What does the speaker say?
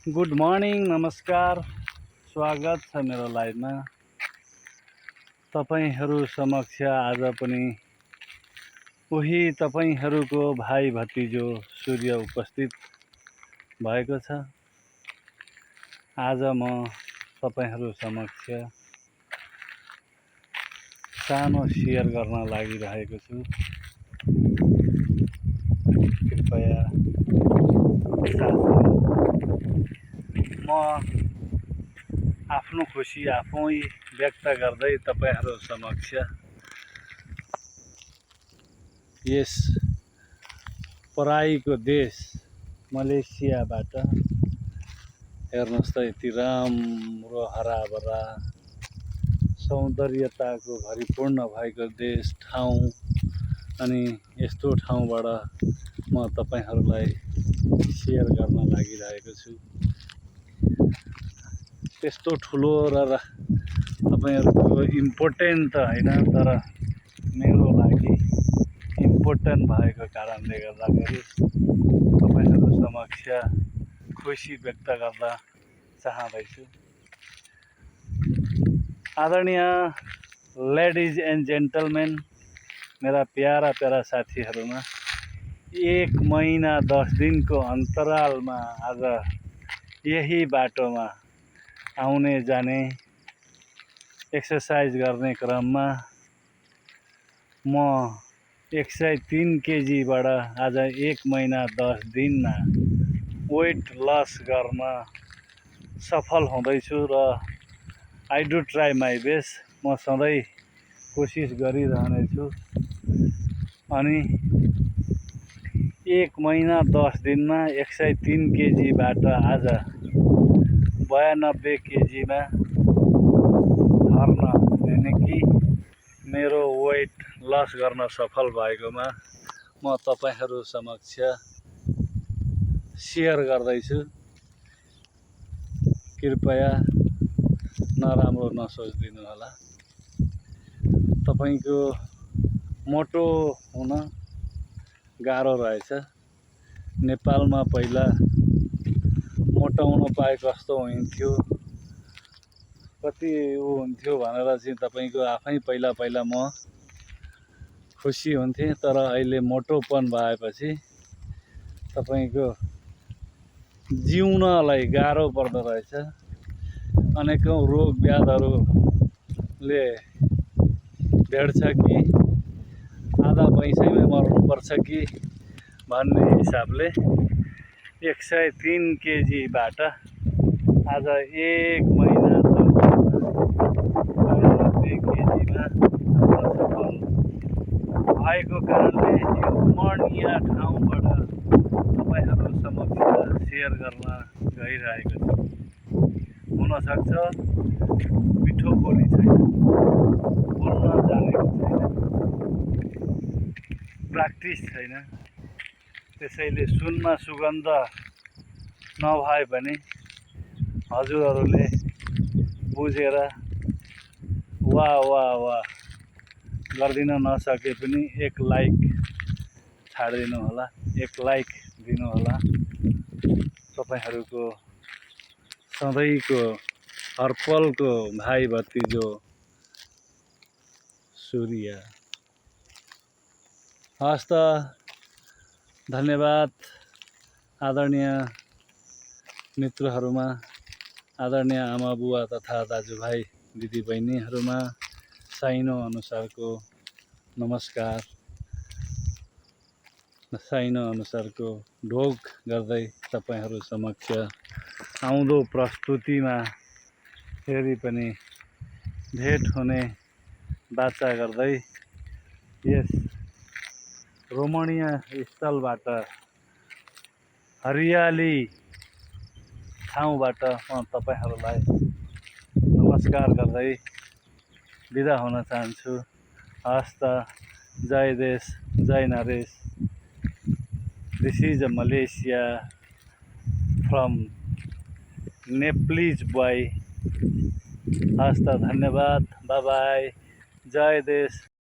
Good morning, नमस्कार, स्वागत छ मेरो लाइभमा। तपाईहरू समक्ष आज पनि उही तपाईहरूको भाइ भतिजो सूर्य उपस्थित भएको छ। आज म तपाईहरू समक्ष सानो सेयर गर्न लागिरहेको छु। कृपया म आफ्नो खुसी आफै व्यक्त गर्दै तपाईहरू समक्ष यस पराईको देश मलेसियाबाट हेर्नुहोस् त यति राम्रो हराभरा सौन्दर्यताको भरिपूर्ण भएको देश ठाउँ, अनि यस्तो ठाउँबाट म तपाईहरूलाई सेयर गर्न लागिरहेको छु। त्यस्तो ठुलो र तपाईहरूको इम्पोर्टेन्ट त होइन, तर मेरो लागि इम्पोर्टेन्ट भएको कारणले गर्दाखेरि तपाईहरू समक्ष खुसी व्यक्त गर्न चाहँदैछु। आदरणीय लेडिज एन्ड जेन्टलमेन, मेरा प्यारा प्यारा साथीहरूमा, 1 महिना 10 दिनको अन्तरालमा आज यही बाटोमा आउने जाने एक्सर्साइज गर्ने क्रममा म 103 केजीबाट आज 1 महिना 10 दिनमा वेट लस गर्न सफल हुँदैछु र I do try my best. म सधैँ कोसिस गरिरहनेछु अनि 1 महिना 10 दिनमा 103 केजीबाट आज 92 केजीमा झर्न, यानि कि मेरो वेट लस गर्न सफल भएकोमा म तपाईहरू समक्ष सेयर गर्दैछु। कृपया नराम्रो नसोचिदिनु होला। तपाईको मोटो हुन गाह्रो रहेछ। नेपालमा पहिला मोटाउन पाए कस्तो हुन्थ्यो, कति हुन्थ्यो भनेर चाहिँ तपाईको आफै पहिला म खुसी हुन्थेँ। तर अहिले मोटोपन भएपछि तपाईको जिउनलाई गाह्रो पर्दो रहेछ। अनेकौं रोग व्याधहरूले भेट्छ कि आधा पैसैमै मर्नुपर्छ कि भन्ने हिसाबले 103 केजीबाट आज 1 महिना 92 केजीमा सफल भएको कारणले यो रमणीय ठाउँबाट तपाईहरू समक्ष सेयर गर्न गइरहेको छु। हुनसक्छ मिठो बोली छैन, बोल्न जानेको छैन, प्र्याक्टिस छैन, त्यसैले सुनमा सुगन्ध नभए पनि हजुरहरूले बुझेर वाह वाह वाह गरिदिन नसके पनि एक लाइक छाडिदिनु होला, एक लाइक दिनु होला। तपाईहरूको सधैँको हरपलको भाइ भतिजो सूर्य। हस् त, धन्यवाद। आदरणीय मित्रहरूमा, आदरणीय आमा बुवा तथा दाजुभाइ दिदीबहिनीहरूमा साइनो अनुसारको नमस्कार, साइनो अनुसारको ढोग गर्दै तपाईहरू समक्ष आउँदो प्रस्तुतिमा फेरि पनि भेट हुने बाचा गर्दै यस रमणीय स्थलबाट, हरियाली ठाउँबाट म तपाईहरूलाई नमस्कार गर्दै बिदा हुन चाहन्छु। हस् त, जय देश, जय नरेश। This is a Malaysia from Nepalese boy। हस् त, धन्यवाद, बाय बाय, जय देश।